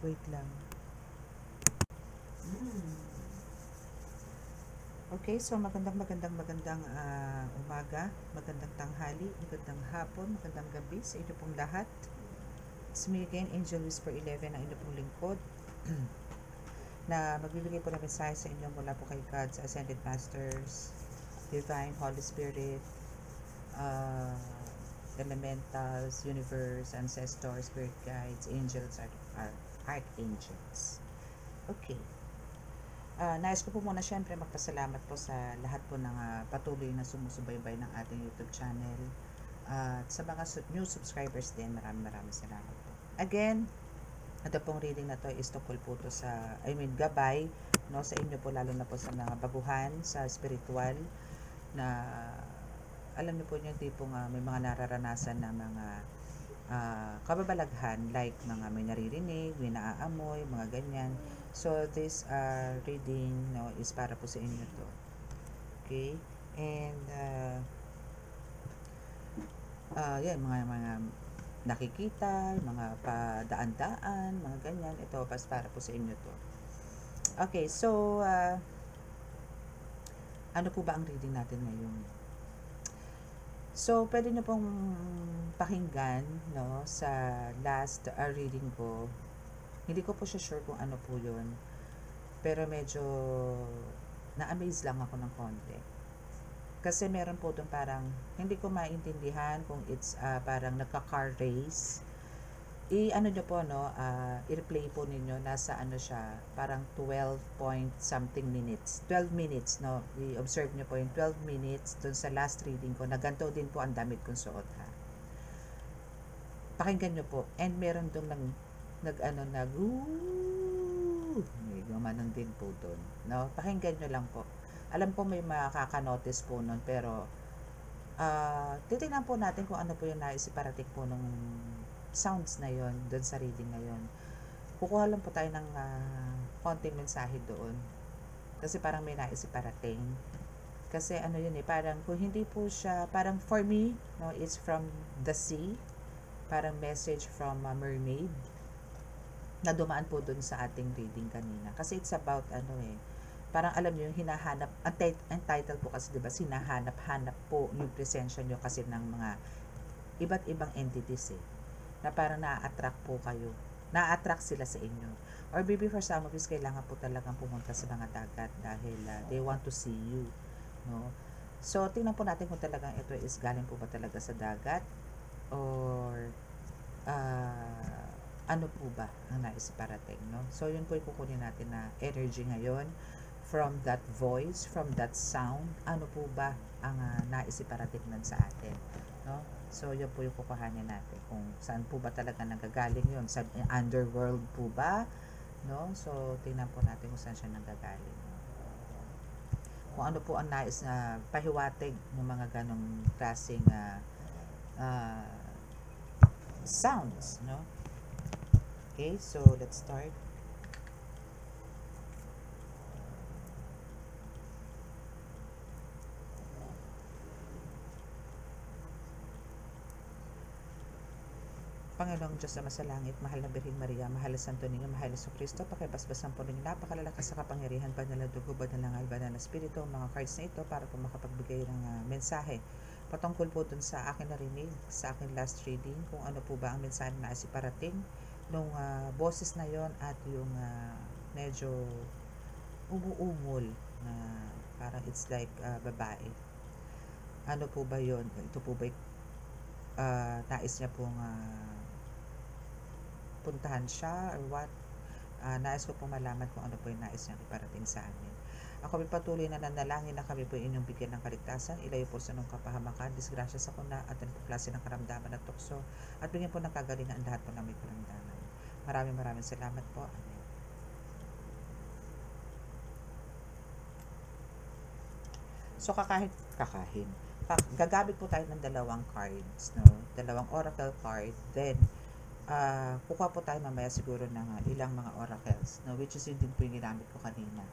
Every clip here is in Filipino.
Wait lang. Okay, so magandang umaga, magandang tanghali, magandang hapon, magandang gabi sa inyo pong lahat. It's me again, Angel Whisper 11, ang inyo pong lingkod na magbibigay po ng mensahe sa inyo mula po kay God's Ascended Masters, Divine Holy Spirit, Elementals, Universe, Ancestors, Spirit Guides, Angels, Archangels. Okay. Nais ko po muna syempre magpasalamat po sa lahat po ng patuloy na sumusubaybay ng ating YouTube channel. At sa mga new subscribers din, maraming salamat po. Again, ito pong reading na to is tungkol po to sa, gabay, no, sa inyo po, lalo na po sa mga baguhan, sa spiritual, na alam niyo po yung tipong may mga nararanasan na mga kababalaghan, like mga may naririnig, may naaamoy, mga ganyan. So this reading, no, is para po sa inyo to. Okay? And yan, mga nakikita, mga padaan-daan, mga ganyan. Ito para po sa inyo to. Okay, so ano po ba ang reading natin ngayon? So, pwede nyo pong pakinggan, no, sa last reading ko. Hindi ko po siya sure kung ano po yun. Pero medyo na-amaze lang ako ng konti. Kasi meron po doon parang, hindi ko maintindihan kung it's parang nagka-car race. I-ano nyo po, no, i-replay po ninyo, nasa ano siya, parang 12 point something minutes. 12 minutes, no, i-observe nyo po yung 12 minutes doon sa last reading ko, na ganito din po ang damit kong suot, ha. Pakinggan nyo po, and meron doon may gumanon din po doon, no, pakinggan nyo lang po. Alam ko may makaka-notice po nun, pero titignan po natin kung ano po yung naisiparating po nung sounds na yon doon sa reading na yon. Kukuha lang po tayo ng konting mensahe doon, kasi parang may naisiparating. Kasi ano yun parang kung hindi po siya, parang for me, no, it's from the sea, parang message from a mermaid na dumaan po doon sa ating reading kanina. Kasi it's about parang alam niyo yung hinahanap, ang title po kasi, 'di ba, hinahanap-hanap po yung presensya niyo kasi ng mga iba't ibang entities na parang na-attract po kayo. Na-attract sila sa inyo. Or maybe for some of you, kailangan po talagang pumunta sa mga dagat dahil they want to see you, no? So, tingnan po natin kung talagang ito is galing po ba talaga sa dagat, or ano po ba ang naisiparating, no? So, yun po yung kukunin natin na energy ngayon from that voice, from that sound. Ano po ba ang naisiparating nun sa atin, no? So, yun po yung kukuhanin natin. Kung saan po ba talaga nanggagaling yun? Sa underworld po ba, no? So, tingnan po natin kung saan siya nanggagaling. Kung ano po ang nais na pahiwatig ng mga ganong klaseng sounds, no? Okay, so let's start. Panginoong Diyos na masalangit, mahal na Birhen Maria, mahal na Santo Niño, mahal na Kristo, pakibasbasan po ninyo napakalalakas sa kapangyarihan, banal na dugo, banal na ngal, banal na spirito, mga cards na ito para po makapagbigay ng mensahe patungkol po dun sa akin narinig, sa akin last reading, kung ano po ba ang mensahe na isiparating nung boses na yon, at yung medyo umuungol na parang it's like babae. Ano po ba yon? Ito po ba nais niya pong puntahan siya or what? Nais ko po malaman kung ano po yung nais niyang iparating sa amin. Ako may patuloy na nanalangin na kami po inyong bigyan ng kaligtasan, ilayo po sa nung kapahamakan, disgrasya sa kuna, at ang klase ng karamdaman at tukso, at bigyan po ng kagalingan ang lahat po ng may karamdaman. Maraming salamat po. Amen. So, gagamit po tayo ng dalawang cards, no? Dalawang oracle card, then kukuha po tayo mamaya siguro ng ilang mga oracles, no, which is yun din po yung ginamit ko kanina.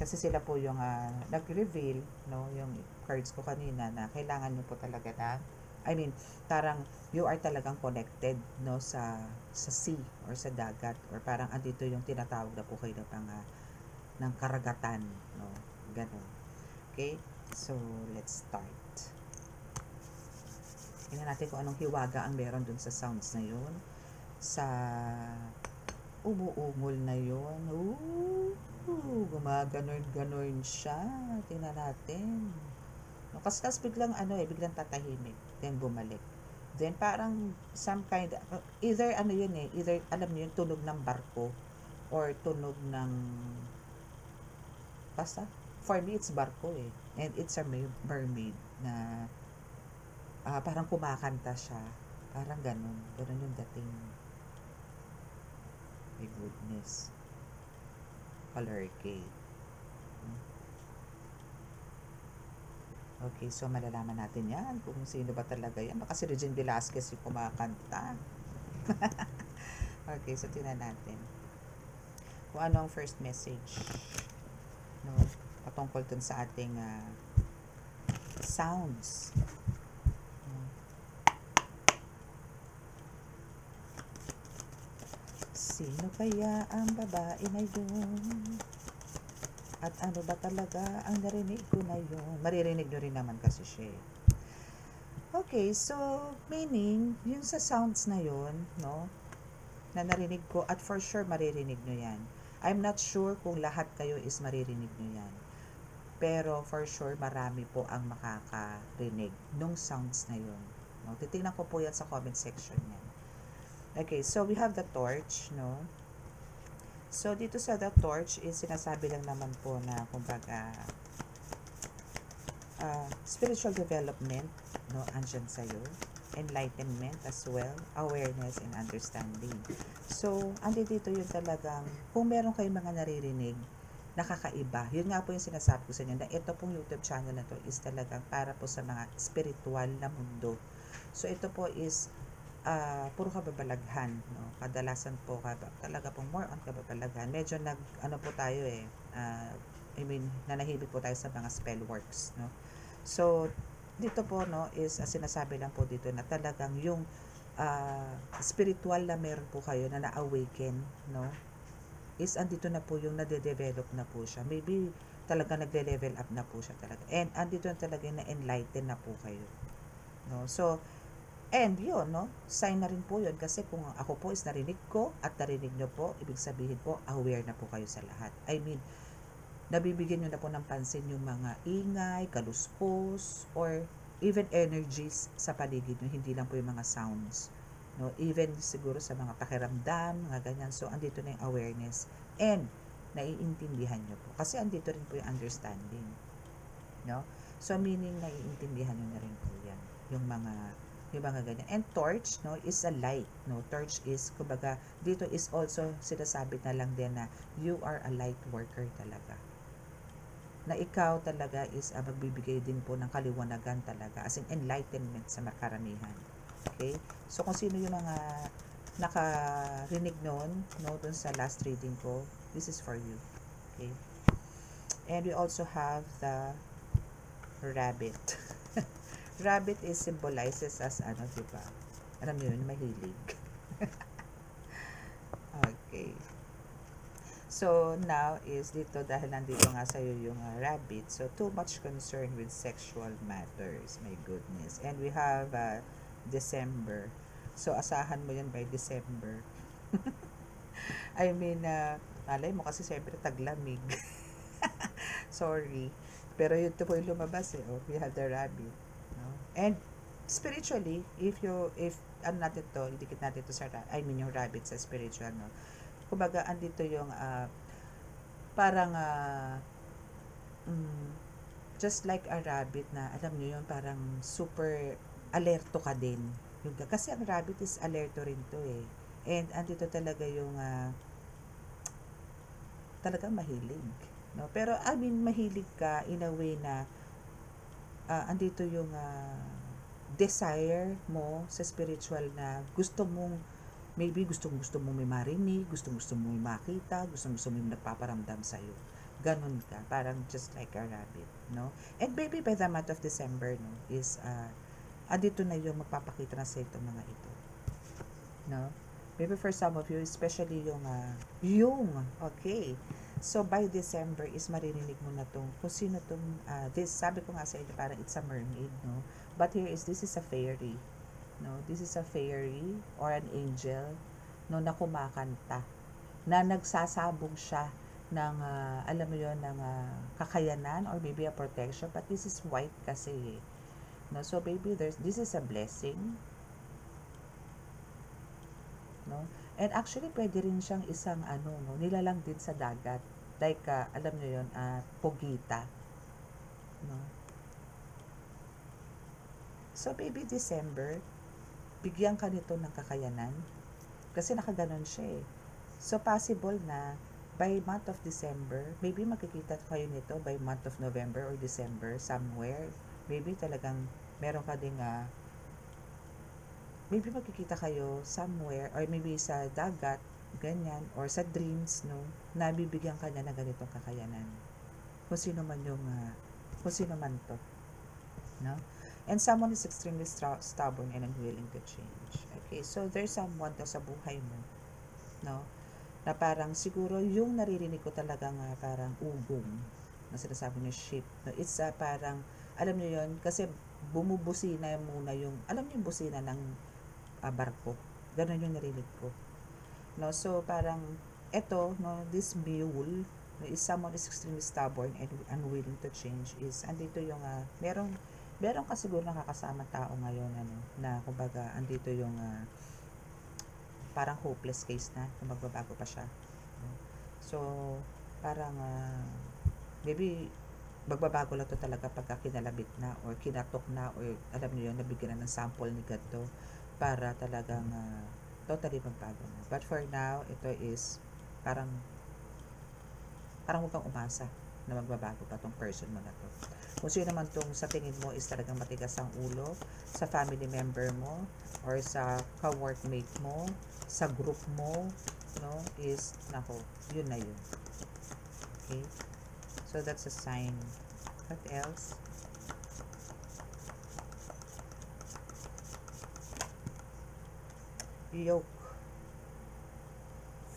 Kasi sila po yung nag-reveal, no, yung cards ko kanina na kailangan nyo po talaga na I mean, parang you are talagang connected, no, sa sea or sa dagat, or parang andito yung tinatawag na po kayo ng mga ng karagatan, no, ganun. Okay, so let's start. Tingnan natin kung anong hiwaga ang meron dun sa sounds na yun, sa umuungol na yun. Gumaganon-ganon siya. Tingnan natin. No, kasi tas biglang biglang tatahimik, then bumalik. Then parang some kind either yun either alam niyo yung tunog ng barko or tunog ng basta for me it's barko and it's a mermaid na parang kumakanta siya. Parang ganun yung dating. My goodness. Color K. Okay, so malalaman natin yan kung sino ba talaga yan. Baka si Regine Velasquez yung kumakanta. Okay, so tingnan natin kung ano ang first message, no, patungkol dun sa ating sounds. Sino kaya ang babae na yun? At ano ba talaga ang narinig ko na yun? Maririnig nyo rin naman kasi siya. Okay, so meaning, yung sa sounds na yun, no, na narinig ko, at for sure maririnig nyo yan. I'm not sure kung lahat kayo is maririnig nyo yan. Pero for sure, marami po ang makakarinig nung sounds na yun. No, titingnan ko po yan sa comment section yan. Okay, so we have the torch, no? So, dito sa the torch is sinasabi lang naman po na kumbaga spiritual development, no, andyan sa'yo. Enlightenment as well, awareness and understanding. So, andi dito yung talagang, kung meron kayong mga naririnig, nakakaiba. Yun nga po yung sinasabi ko sa inyo, na ito pong YouTube channel na to is talagang para po sa mga spiritual na mundo. So, ito po is puro kababalaghan, no? Kadalasan po talaga pong more on kababalaghan. Medyo po tayo nanahimik po tayo sa mga spell works, no? So dito po, no, is sinasabi lang po dito na talagang yung spiritual na meron po kayo na na-awaken, no, is andito na po yung nade-develop na po siya. Maybe talaga nagle-level up na po siya talaga. And andito na talaga na enlighten na po kayo, no? So and yun, no, sign na rin po yun kasi kung ako po is narinig ko at narinig nyo po, ibig sabihin po, aware na po kayo sa lahat. I mean, nabibigyan nyo na po ng pansin yung mga ingay, kaluskos, or even energies sa paligid nyo, hindi lang po yung mga sounds. No, even siguro sa mga pakiramdam, mga ganyan. So, andito na yung awareness. And, naiintindihan nyo po. Kasi andito rin po yung understanding. No? So, meaning, naiintindihan nyo na rin po yan. Yung mga ganyan. And torch, no, is a light, no. Torch is, kumbaga, dito is also sinasabi na lang din na you are a light worker talaga. Na ikaw talaga is magbibigay din po ng kaliwanagan talaga, as in enlightenment sa makaramihan. Okay? So, kung sino yung mga nakarinig noon, no, dun sa last reading ko, this is for you. Okay? And we also have the rabbit. Rabbit is symbolizes as diba? Alam niyo yun, mahilig. Okay. So, now is dito, dahil nandito nga sa'yo yung rabbit, so too much concern with sexual matters. My goodness. And we have December. So, asahan mo yan by December. I mean, malay mo kasi siyempre taglamig. Sorry. Pero yun po yung lumabas we have the rabbit. And spiritually, if natin to, idikit natin to sa yung rabbit sa spiritual, no. Kumbaga andito yung parang just like a rabbit na alam niyo yun, parang super alerto ka din. Kasi ang rabbit is alerto rin to And andito talaga yung talagang mahilig, no. Pero mahilig ka in a way na andito yung desire mo sa spiritual na gusto mong may marinig, gusto mong may makita, gusto mong may nagpaparamdam sa'yo. Ganon ka, parang just like a rabbit, no? And maybe by the month of December, no, is andito na yung magpapakita na sa itong mga ito. No? Maybe for some of you, especially okay. So, by December is maririnig mo na tong, kung sino tong, sabi ko nga sa inyo, parang it's a mermaid, no? But here is, this is a fairy, no? This is a fairy or an angel, no, na kumakanta, na nagsasabog siya ng, alam mo yon, ng kakayanan or maybe a protection, but this is white kasi, no? So, maybe this is a blessing, no? And actually, pwede rin siyang isang no, nilalang din sa dagat. Like, alam nyo yun, pugita. No? So, maybe December, bigyan ka nito ng kakayanan. Kasi nakaganon siya eh. So, possible na by month of December, maybe makikita kayo nito by month of November or December somewhere. Maybe talagang meron ka ding maybe magkikita kayo somewhere or maybe sa dagat, ganyan, or sa dreams, no, nabibigyan ka niya ng ganitong kakayanan. Kung sino man yung, kung sino man to, no? And someone is extremely stubborn and unwilling to change. Okay, so there's someone to sa buhay mo, no, na parang siguro yung naririnig ko talagang parang ugong, na sinasabi niyo ship, no? It's parang, alam niyo yon kasi bumubusina muna yung, alam niyo yung busina ng barko. Ganun yung narinig ko. No, so parang eto, no, this mule, no, is someone is extremely stubborn and unwilling to change, is andito yung meron ka siguro nakakasama tao ngayon na kumbaga andito yung parang hopeless case na kung magbabago pa siya. No? So parang maybe magbabago lang to talaga pagka kinalabit na or kinatok na or alam niyo yun, nabigyan na ng sample ni God to para talagang totally magbago na. But for now, ito is parang huwag kang umasa na magbabago pa tong person mo na to. Kung sino naman tong sa tingin mo is talagang matigas ang ulo, sa family member mo, or sa ka-workmate mo, sa group mo, no, is, nako, yun na yun. Okay? So, that's a sign. What else? Yoke.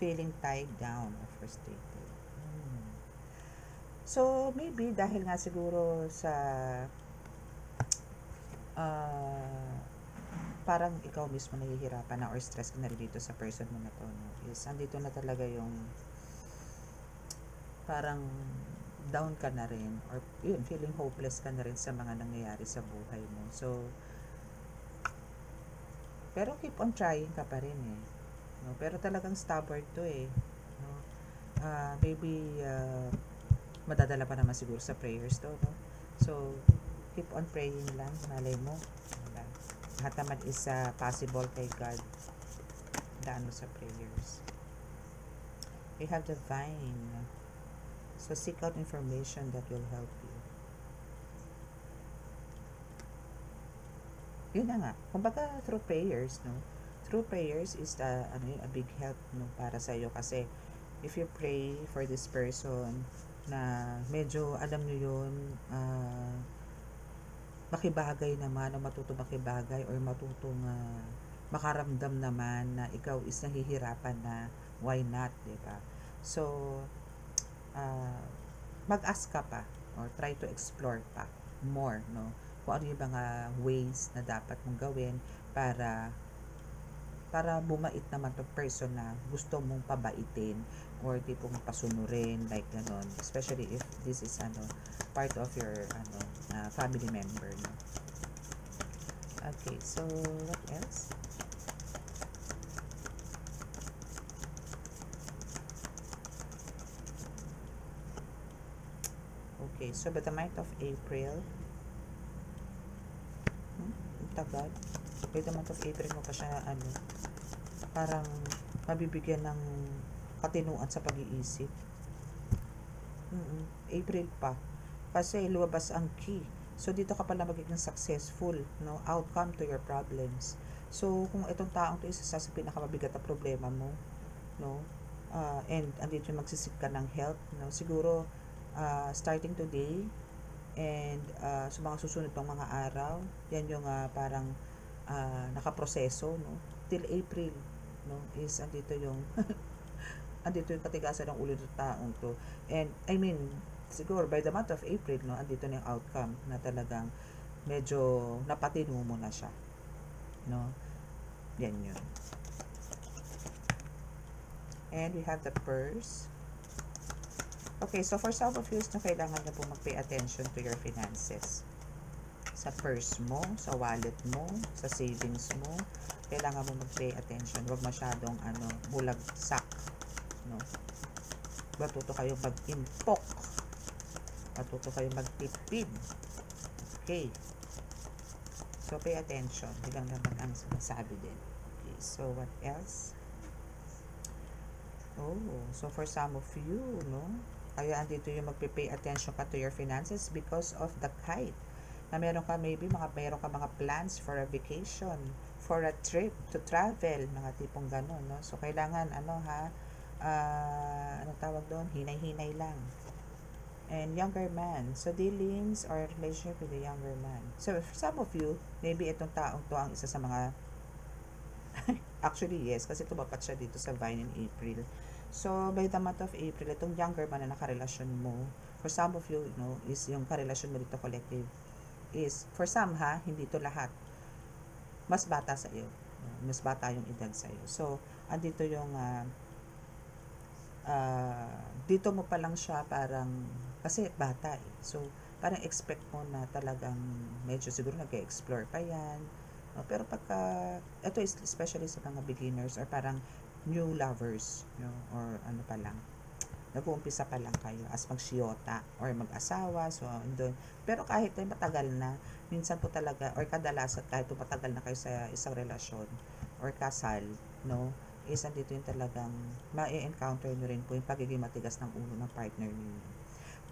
Feeling tied down or frustrated. So, maybe dahil nga siguro sa parang ikaw mismo nahihirapan na or stress ka na rin dito sa person mo na to, no? Is andito na talaga yung parang down ka na rin or yun, feeling hopeless ka na rin sa mga nangyayari sa buhay mo. So, pero keep on trying ka pa rin eh. No? Pero talagang stubborn to eh. No? Maybe madadala pa naman siguro sa prayers to. No? So, keep on praying lang. Malay mo. Diba? Lahat naman is possible kay God. Daan mo sa prayers. We have the vine. So, seek out information that will help you. Yun na nga. Kumbaga, through prayers, no? Through prayers is a big help, no, para sa iyo kasi if you pray for this person na medyo, alam niyo yun, makibagay naman o matutong makibagay or matutong makaramdam naman na ikaw is nahihirapan na, why not, diba? So, mag-ask ka pa or try to explore pa more, no? Kung ano yung mga ways na dapat mong gawin para bumait naman to person na gusto mong pabaitin or tipong pasunurin, like ganon, especially if this is part of your family member, no? Okay, so what else? Okay, so by the month of April, tagal. By the month of April mo pa siya parang mabibigyan ng katinuan sa pag-iisip. April pa. Kasi lumabas ang key. So dito ka pala magiging successful, no, outcome to your problems. So kung itong taong to isa sa pinakamabigat na problema mo, no, and andito yung magsisik ka ng help, no, siguro starting today And sa mga susunod pang mga araw, yan yung parang nakaproseso, no? Till April, no? Is andito yung andito yung katigasan ng ulo ng taong to. And I mean, siguro by the month of April, no, andito na yung outcome na talagang medyo napatino mo na siya, no? Yan yun. And we have the purse. Okay, so for some of you, no, kailangan nyo po mag-pay attention to your finances. Sa purse mo, sa wallet mo, sa savings mo, kailangan mo mag-pay attention. Huwag masyadong bulagsak, no? Matuto kayong mag-impok. Matuto kayong magtipid. Okay. So, pay attention. Bilang naman ang sinasabi din. Okay, so what else? Oh, so for some of you, no? Kaya andito yung magpe-pay attention ka to your finances because of the kite. Na meron ka meron ka mga plans for a vacation, for a trip, to travel, mga tipong gano'n, no? So, kailangan, anong tawag doon? Hinay-hinay lang. And younger man. So, dealings or relationship with a younger man. So, for some of you, maybe itong taong to ang isa sa mga actually, yes, kasi tumapat siya dito sa Vine in April. So, by the month of April, itong younger man na nakarelasyon mo, for some of you, is yung karelasyon mo dito collective, is, for some hindi to lahat, mas bata sa iyo. Mas bata yung edad sa iyo. So, andito yung, dito mo pa lang siya parang, kasi bata eh. So, parang expect mo na talagang medyo siguro nag-explore pa yan. Pero pagka, ito is especially sa mga beginners or parang new lovers, or ano pa lang, nag-uumpisa pa lang kayo as mag-shiyota or mag-asawa, so doon. Pero kahit matagal na, minsan po talaga, or kadalasan kahit matagal na kayo sa isang relasyon or kasal, no, is andito yung talagang ma-encounter nyo rin po yung pagiging matigas ng ulo ng partner niyo.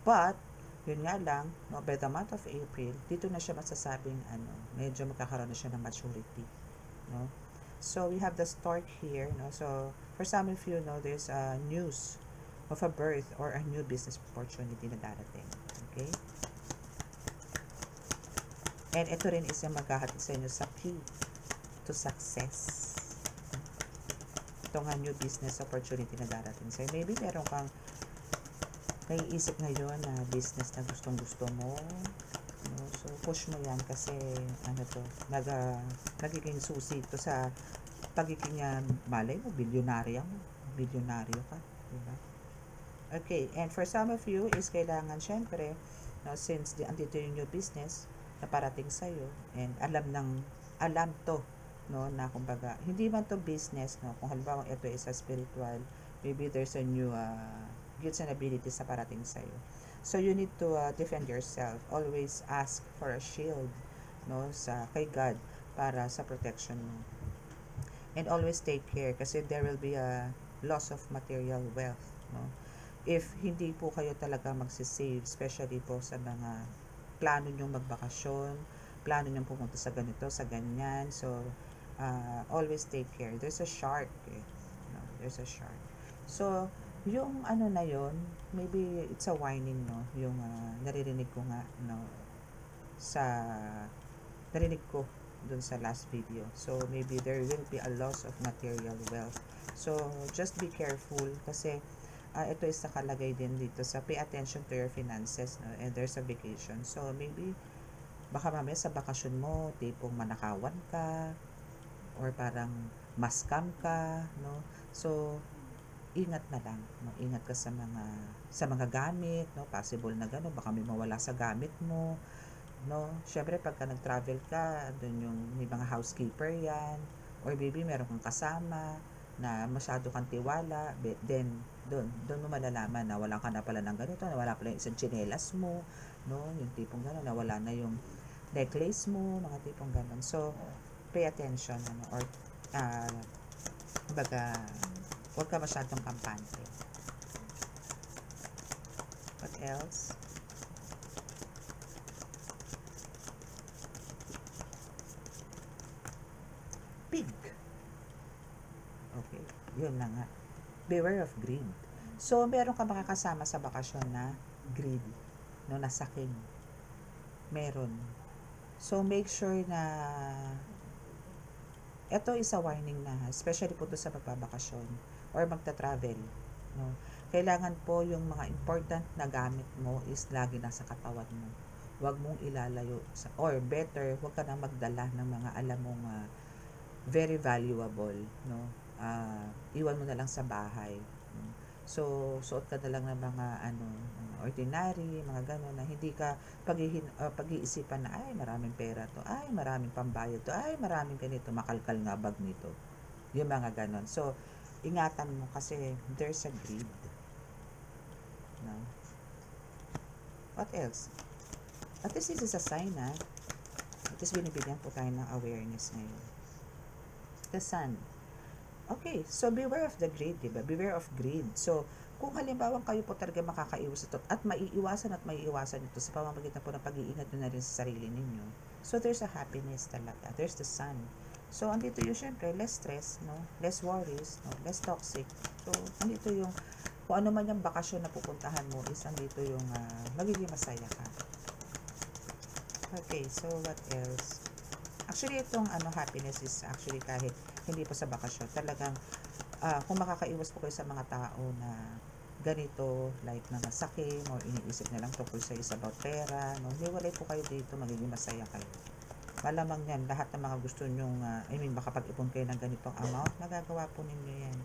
But, yun nga lang, no, by the month of April, dito na siya masasabing, medyo magkakaroon na siya ng maturity, no? So, we have the stork here, no? So, for some of you, no, there's a news of a birth or a new business opportunity na darating, okay? And ito rin is yung maghahatid sa inyo sa key to success. Ito nga new business opportunity na darating sa'yo. Maybe meron kang naiisip ngayon na business na gustong-gusto mo, no? So, push mo yan kasi, nagiging susi ito sa pagiging malay mo, bilyonaryo ka, diba? Okay, and for some of you is kailangan syempre, no, since andito yung new business na parating sa'yo, and alam to, no, na kumbaga, hindi man to business, no, kung halimbawa ito is a spiritual, maybe there's a new gifts and abilities sa parating sa'yo. So, you need to defend yourself. Always ask for a shield, no, kay God para sa protection mo. And always take care kasi there will be a loss of material wealth, no. If hindi po kayo talaga magsisave, especially po sa mga plano nyong magbakasyon, plano nyong pumunta sa ganito, sa ganyan, so always take care. There's a shark, eh. No, there's a shark. So, yung na yun, maybe it's a whining, no, yung naririnig ko nga, no, narinig ko dun sa last video. So, maybe there will be a loss of material wealth. So, just be careful kasi ito is nakalagay din dito sa pay attention to your finances, no, and there's a vacation. So, maybe baka mamaya sa bakasyon mo, tipong manakawan ka or parang maskam ka, no. So, ingat na lang, no? Ingat ka sa mga gamit, no? Possible na gano'n, baka may mawala sa gamit mo, no? Syempre pagka nag-travel ka, doon yung may mga housekeeper yan, or maybe meron kang kasama na masyado kang tiwala, then doon mo malalaman na wala ka na pala ng ganito, na wala pala yung isang tsinelas mo, no? Yung tipong gano'n, na wala na yung necklace mo, mga tipong gano'n. So, pay attention, or kumbaga, huwag ka masyadong kampante. What else? Pig. Okay, yun na nga. Beware of greed. So, meron ka makakasama sa bakasyon na greedy, no, nasaking. meron. So, make sure na ito is a warning na, especially po sa magbabakasyon or magta-travel. No? Kailangan po yung mga important na gamit mo is lagi nasa katawan mo. Huwag mong ilalayo. Or better, huwag ka na magdala ng mga alam mong very valuable. No? Iwan mo na lang sa bahay. So, suot ka na lang ng mga ordinary, mga gano'n na hindi ka pag-iisipan na ay maraming pera to, ay maraming pambayad to, ay maraming ganito, makalkal nga bag nito. Yung mga gano'n. So, ingatan mo kasi there's a greed. No? What else? At least this is a sign na at least binibigyan po tayo ng awareness ngayon. The sun. Okay, so beware of the greed, diba? Beware of greed. So, kung halimbawa kayo po talaga makakaiwas ito at maiiwasan ito sa pamamagitan po ng pag-iingat nyo na rin sa sarili ninyo. So, there's a happiness talaga. There's the sun. So, andito yung syempre, less stress, no? Less worries, no? Less toxic. So, andito yung, kung ano man yung bakasyon na pupuntahan mo is andito yung magiging masaya ka. Okay, so what else? Actually, itong happiness is actually kahit hindi po sa bakasyon. Talagang, kung makakaiwas po kayo sa mga tao na ganito, like nangasakim or iniisip na lang tungkol sa is about pera, no? Hiwalay po kayo dito, magiging masaya kayo. Malamang yan, lahat ng mga gusto nyong, makapag-ipon kayo ng ganitong amount, magagawa po ninyo yan.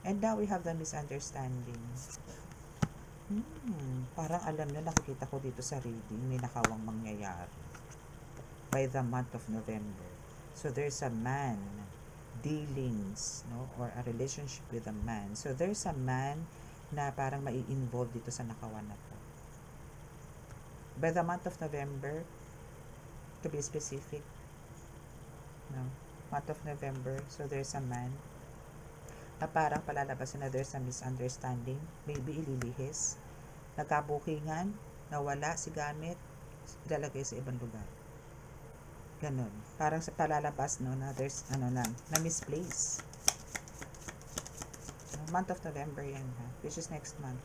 And now, we have the misunderstanding. Parang alam nyo, nakikita ko dito sa reading, may nakawang mangyayari by the month of November. So, there's a man dealings, no, or a relationship with a man. So, there's a man na parang mai-involve dito sa nakawan na to. By the month of November, to be specific, no, month of November, so there's a man na parang palalabasin na there's a misunderstanding, maybe ililihis, nagkabukingan, nawala si gamit, ilalagay sa ibang lugar. Ganon. Parang sa palalabas, no, na there's, na misplace. Month of November yan, ha? Which is next month.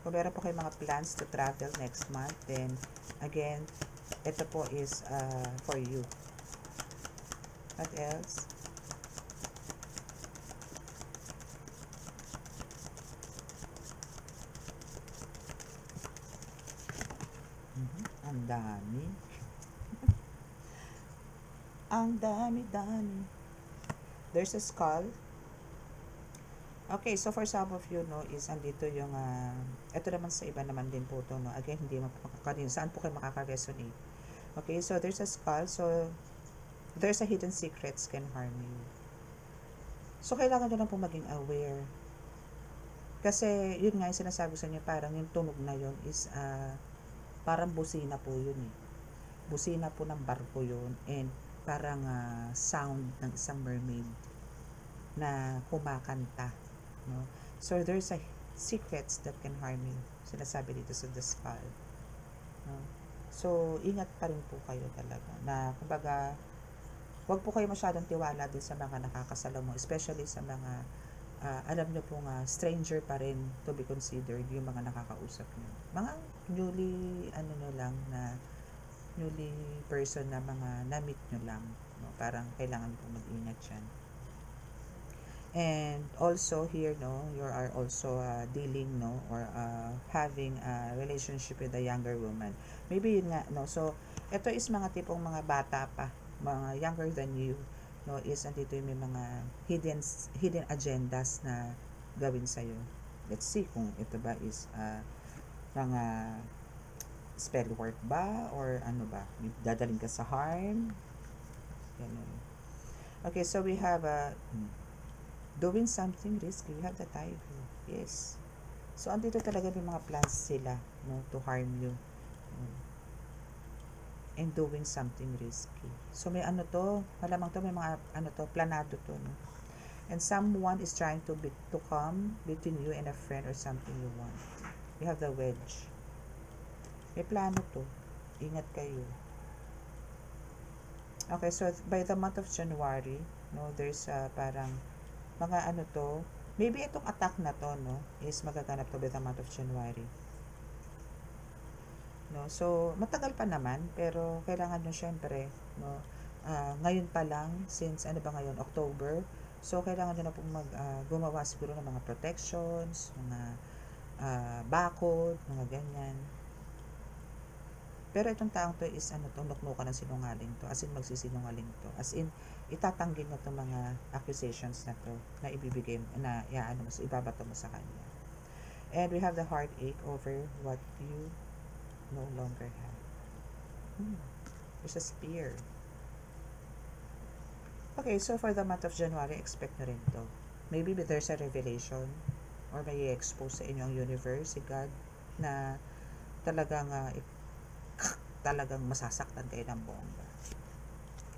Kung meron po kayo mga plans to travel next month, then, again, ito po is for you. What else? Ang dami. Ang dami-dami. There's a skull. Okay, so for some of you, no, is andito yung, ito naman sa iba naman din po to, no. Again, hindi saan po kayo makaka-resonate. Okay, so there's a skull. So, there's a hidden secrets can harm you. So, kailangan nyo lang po maging aware. Kasi, yun nga yung sinasabi sa inyo, parang yung tunog na yun is, parang busina po yun eh. Busina po ng barko yun. And, parang sound ng isang mermaid na kumakanta, no? So there's a secrets that can harm you, sinasabi dito sa the skull, no? So ingat pa rin po kayo talaga na kumbaga wag po kayo masyadong tiwala din sa mga nakakasalamuha, especially sa mga alam nyo pong stranger pa rin to be considered yung mga nakakausap nyo, mga newly newly person na mga na-meet nyo lang, no? Parang kailangan po mag-ingat yan. And also here, no, you are also dealing, no, or having a relationship with a younger woman. Maybe yun nga, no. So, ito is mga tipong mga bata pa, mga younger than you, no, is andito yung may mga hidden agendas na gawin sa'yo. Let's see kung ito ba is mga spell work ba or ano ba, dadaling ka sa harm, ganun. Okay, so we have doing something risky. We have the Tiger. Yes, so andito talaga may mga plans sila, no, to harm you, and doing something risky. So may malamang to may mga planado to, no? And someone is trying to come between you and a friend or something you want. We have the wedge. May plano to. Ingat kayo. Okay, so by the month of January, no, there's parang mga maybe itong attack na to, no, is magaganap to by the month of January. no? So matagal pa naman, pero kailangan nyo syempre, no, ngayon pa lang, since ano ba ngayon, October, so kailangan nyo na pong gumawa siguro ng mga protections, mga bakod, mga ganyan. Pero itong taong to is ano to, nuknukan ng sinungaling to, as in magsisinungaling to, as in itatanggi niya itong mga accusations na to, na ibibigay, na iaano mo, ibabato mo sa kanya. And we have the heartache over what you no longer have. There's a spear. Okay, so for the month of January, expect na rin to. Maybe there's a revelation or may i-expose sa inyong universe, si God, na talagang talagang masasaktan kayo ng bongga.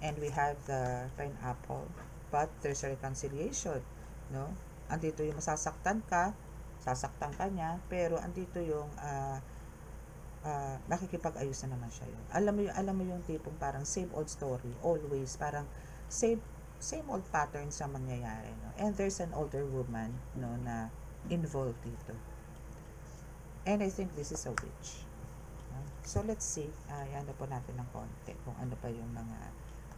And we have the pineapple, but there's a reconciliation, no? Andito yung masasaktan ka, sasaktan ka niya, pero andito yung nakikipag-ayos na naman siya yun. Alam mo yung tipong parang same old story, always parang same old pattern sa mangyayari, no? And there's an older woman, no, na involved dito. And I think this is a witch. So let's see, ano po natin ng konti kung ano pa yung mga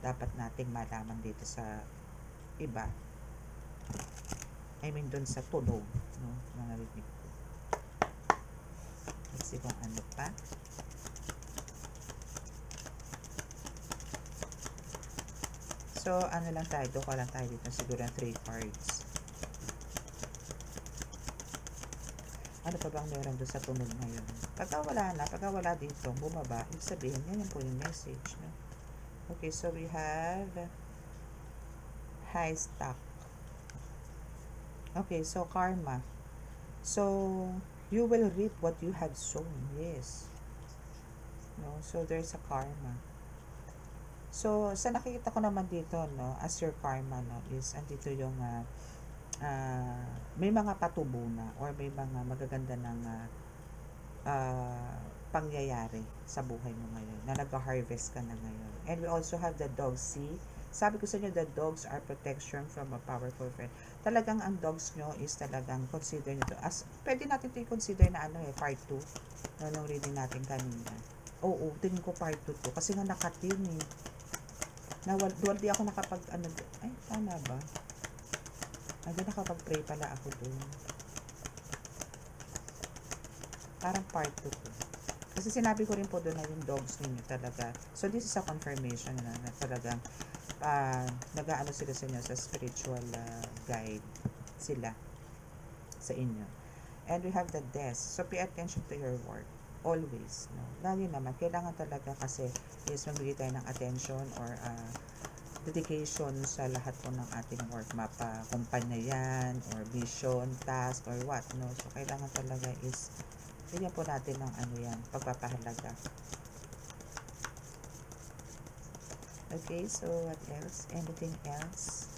dapat nating malaman dito sa iba. I mean dun sa tunog, no, na narinig ko. Let's see kung ano pa. So ano lang tayo, doon lang tayo dito siguro ng 3 cards. Ano pa bang meron doon sa tunog ngayon? Pagka wala dito, bumaba, ibig sabihin, yan po yung message, no? Okay, so we have high stock. Okay, so karma. So, you will reap what you have sown. Yes. No? So, there's a karma. So, sa nakikita ko naman dito, no, as your karma, no, is andito yung may mga patubo na or may mga magaganda ng pangyayari sa buhay mo ngayon, na nag-harvest ka na ngayon. And we also have the dog. See, sabi ko sa inyo, the dogs are protection from a powerful friend. Talagang ang dogs nyo is talagang consider nyo to as, pwede natin ito i-consider na part 2 no, nung reading natin kanina. Oo, tingin ko part 2 to kasi nga nakatin eh, di ako nakapag ay tama ba, hindi nakapag-pray pala ako dun, parang part 2 to. Kasi sinabi ko rin po doon na yung dogs ninyo talaga. So, this is a confirmation na talagang nag-aano sila sa inyo, sa spiritual guide sila sa inyo. And we have the death. So, pay attention to your work. Always. No? Lagi naman, kailangan talaga kasi is magbigay tayo ng attention or dedication sa lahat po ng ating work. Kumpanya yan, or vision, task, or what. No? So, kailangan talaga is bigyan po natin ng yan, pagpapahalaga. Okay, so what else? Anything else?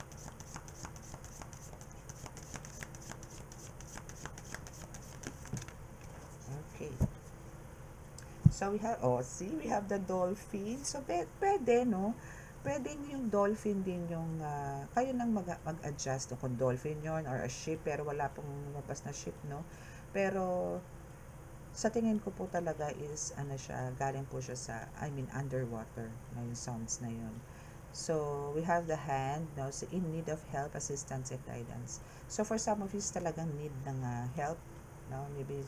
Okay. So we have, we have the dolphin. So pwede, no? Pwede yung dolphin din yung, kayo nang mag-adjust kung dolphin yon or a ship, pero wala pong lumabas na ship, no? Pero sa tingin ko po talaga is siya, galing po siya sa underwater na yung sounds na yun. So we have the hand, no, so in need of help, assistance, and guidance. So for some of you talagang need ng help, no, maybe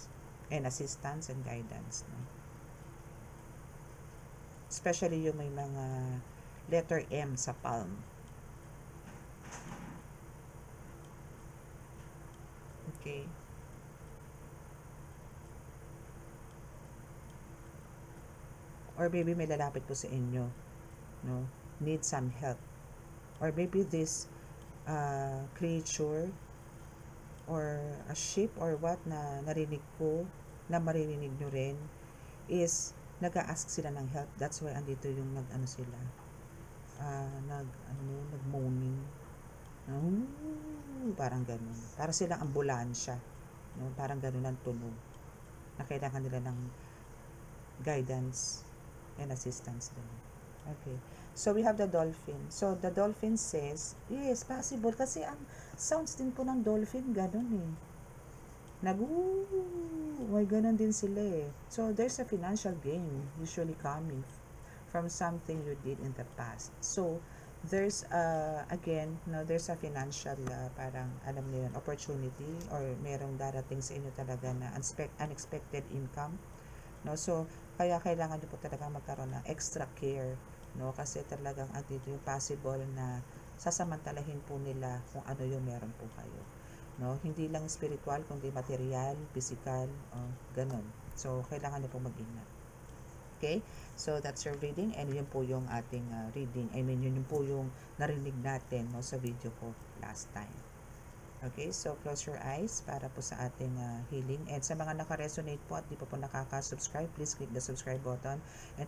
and assistance and guidance, no? Especially yung may mga letter M sa palm. Okay. Or maybe may lalapit po sa inyo, no, need some help, or maybe this creature or a sheep or what na narinig ko, na maririnig nyo rin, is nag-a-ask sila ng help. That's why andito yung sila nag-moaning, parang ganun, para silang ambulansya, no? Parang ganun ang tunog na kailangan nila ng guidance and assistance din. Okay. So, we have the dolphin. So, the dolphin says, yes, possible. Kasi ang sounds din po ng dolphin, ganun eh. may ganun din sila eh. So, there's a financial gain usually coming from something you did in the past. So, there's again, no, there's a financial parang alam niyo yun, opportunity or merong darating sa inyo talaga na unexpected income, no? So, kaya kailangan niyo po talaga magkaroon ng extra care, no? Kasi talagang andito yung possible na sasamantalahin po nila kung ano yung meron po kayo, no? Hindi lang spiritual kundi material, physical, ganun. So, kailangan niyo po mag-ingat. Okay? So, that's your reading and yun po yung ating reading. I mean, yun po yung narinig natin, no, sa video ko last time. Okay, so close your eyes para po sa ating healing. And sa mga naka-resonate po at di pa po nakaka-subscribe, please click the subscribe button and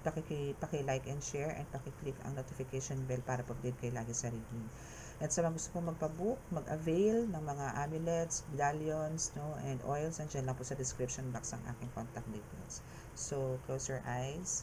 paki-like and share and paki-click ang notification bell para po-update kayo lagi sa reading. At sa mga gusto pong magpa-book, mag-avail ng mga amulets, medallions, no, and oils, nandiyan lang po sa description box ang aking contact details. So, close your eyes.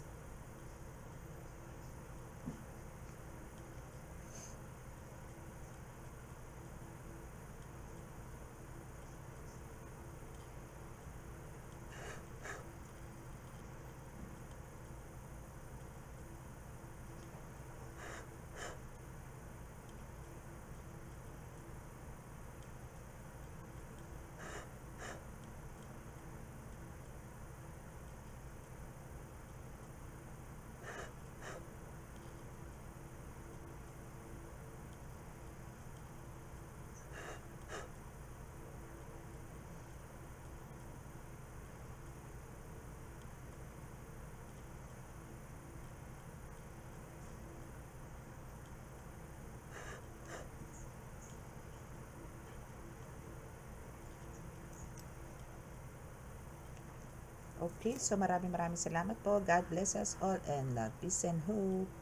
Okay, so maraming salamat po. God bless us all and love, peace and hope.